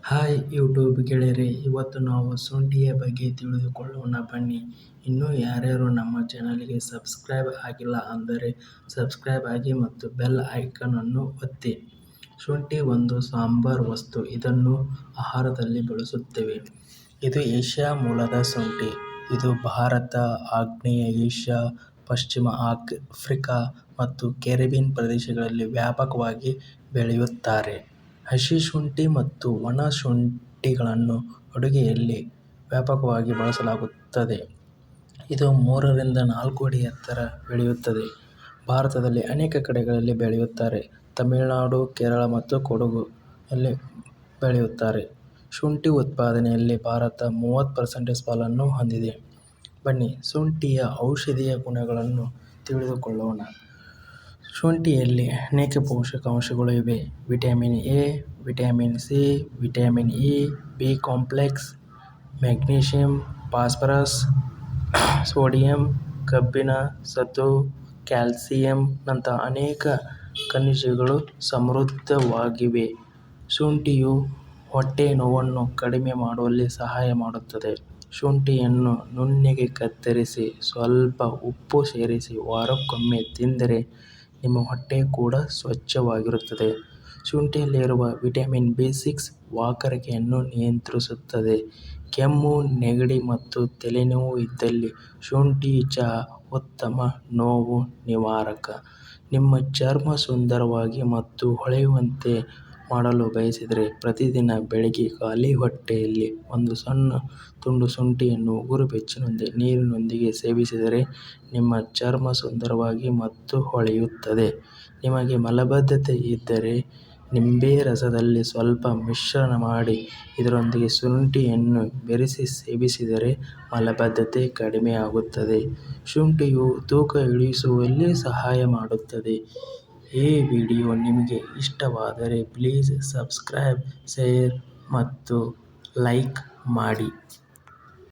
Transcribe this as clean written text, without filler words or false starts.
Hi YouTube ಗೆಳೆಯರೇ, ಇವತ್ತು ನಾವು ಶುಂಠಿಯ ಬಗ್ಗೆ ತಿಳಿದುಕೊಳ್ಳೋಣ ಬನ್ನಿ. ಇನ್ನೂ ಯಾರ್ಯಾರು ನಮ್ಮ ಚಾನಲ್ಗೆ ಸಬ್ಸ್ಕ್ರೈಬ್ ಆಗಿಲ್ಲ ಅಂದರೆ ಸಬ್ಸ್ಕ್ರೈಬ್ ಆಗಿ ಮತ್ತು ಬೆಲ್ ಐಕಾನ್ ಅನ್ನು ಒತ್ತಿ. ಶುಂಠಿ ಒಂದು ಸಾಂಬಾರ್ ವಸ್ತು. ಇದನ್ನು ಆಹಾರದಲ್ಲಿ ಬಳಸುತ್ತೇವೆ. ಇದು ಏಷ್ಯಾ ಮೂಲದ ಶುಂಠಿ. ಇದು ಭಾರತ, ಆಗ್ನೇಯ ಏಷ್ಯಾ, ಪಶ್ಚಿಮ ಆಫ್ರಿಕಾ ಮತ್ತು ಕೆರಿಬಿಯನ್ ಪ್ರದೇಶಗಳಲ್ಲಿ ವ್ಯಾಪಕವಾಗಿ ಬೆಳೆಯುತ್ತಾರೆ. ಹಸಿ ಶುಂಠಿ ಮತ್ತು ಒಣ ಶುಂಠಿಗಳನ್ನು ಅಡುಗೆಯಲ್ಲಿ ವ್ಯಾಪಕವಾಗಿ ಬಳಸಲಾಗುತ್ತದೆ. ಇದು 3 ರಿಂದ 4 ಅಡಿ ಎತ್ತರ ಬೆಳೆಯುತ್ತದೆ. ಭಾರತದಲ್ಲಿ ಅನೇಕ ಕಡೆಗಳಲ್ಲಿ ಬೆಳೆಯುತ್ತಾರೆ. ತಮಿಳುನಾಡು, ಕೇರಳ ಮತ್ತು ಕೊಡಗಿನಲ್ಲಿ ಬೆಳೆಯುತ್ತಾರೆ. ಶುಂಠಿ ಉತ್ಪಾದನೆಯಲ್ಲಿ ಭಾರತ 30% ಪಾಲನ್ನು ಹೊಂದಿದೆ. ಬನ್ನಿ ಶುಂಠಿಯ ಔಷಧೀಯ ಗುಣಗಳನ್ನು ತಿಳಿದುಕೊಳ್ಳೋಣ. ಶುಂಠಿಯಲ್ಲಿ ಅನೇಕ ಪೋಷಕಾಂಶಗಳು ಇವೆ. Vitamin A, vitamin C, vitamin E, B complex, magnesium, phosphorus, sodium, ಕಬ್ಬಿಣ, ಸತು, ಕ್ಯಾಲ್ಸಿಯಂ ನಂತಹ ಅನೇಕ ಖನಿಜಗಳು ಸಮೃದ್ಧವಾಗಿವೆ. ಶುಂಠಿಯು ಹೊಟ್ಟೆ ನೋವನ್ನು ಕಡಿಮೆ ಮಾಡುವಲ್ಲಿ ಸಹಾಯ ಮಾಡುತ್ತದೆ. ಶುಂಠಿಯನ್ನು ನುಣ್ಣಗೆ ಕತ್ತರಿಸಿ ಸ್ವಲ್ಪ ಉಪ್ಪು ಸೇರಿಸಿ ವಾರಕ್ಕೊಮ್ಮೆ ತಿಂದರೆ ನಿಮ್ಮ ಹೊಟ್ಟೆ ಕೂಡ ಸ್ವಚ್ಛವಾಗಿರುತ್ತದೆ. ಶುಂಠಿಯಲ್ಲಿರುವ ವಿಟಮಿನ್ ಬಿ6 ವಾಕರಿಕೆಯನ್ನು ನಿಯಂತ್ರಿಸುತ್ತದೆ. ಕೆಮ್ಮು, ನೆಗಡಿ ಮತ್ತು ತಲೆನೋವು ಇದ್ದಲ್ಲಿ ಶುಂಠಿ ಚಹಾ ಉತ್ತಮ ನೋವು ನಿವಾರಕ. ನಿಮ್ಮ ಚರ್ಮ ಸುಂದರವಾಗಿ ಮತ್ತು ಹೊಳೆಯುವಂತೆ ಮಾಡಲು ಬಯಸಿದರೆ ಪ್ರತಿದಿನ ಬೆಳಿಗ್ಗೆ ಖಾಲಿ ಹೊಟ್ಟೆಯಲ್ಲಿ ಒಂದು ಸಣ್ಣ ತುಂಡು ಶುಂಠಿಯನ್ನು ಉಗುರು ಬೆಚ್ಚನೆಯ ನೀರಿನೊಂದಿಗೆ ಸೇವಿಸಿದರೆ ನಿಮ್ಮ ಚರ್ಮ ಸುಂದರವಾಗಿ ಮತ್ತು ಹೊಳೆಯುತ್ತದೆ. ನಿಮಗೆ ಮಲಬದ್ಧತೆ ಇದ್ದರೆ ನಿಂಬೆ ರಸದಲ್ಲಿ ಸ್ವಲ್ಪ ಮಿಶ್ರಣ ಮಾಡಿ ಇದರೊಂದಿಗೆ ಶುಂಠಿಯನ್ನು ಬೆರೆಸಿ ಸೇವಿಸಿದರೆ ಮಲಬದ್ಧತೆ ಕಡಿಮೆಯಾಗುತ್ತದೆ. ಶುಂಠಿಯು ತೂಕ ಇಳಿಸುವಲ್ಲಿ ಸಹಾಯ ಮಾಡುತ್ತದೆ. ಈ ವಿಡಿಯೋ ನಿಮಗೆ ಇಷ್ಟವಾದರೆ ಪ್ಲೀಸ್ ಸಬ್ಸ್ಕ್ರೈಬ್, ಶೇರ್ ಮತ್ತು ಲೈಕ್ ಮಾಡಿ.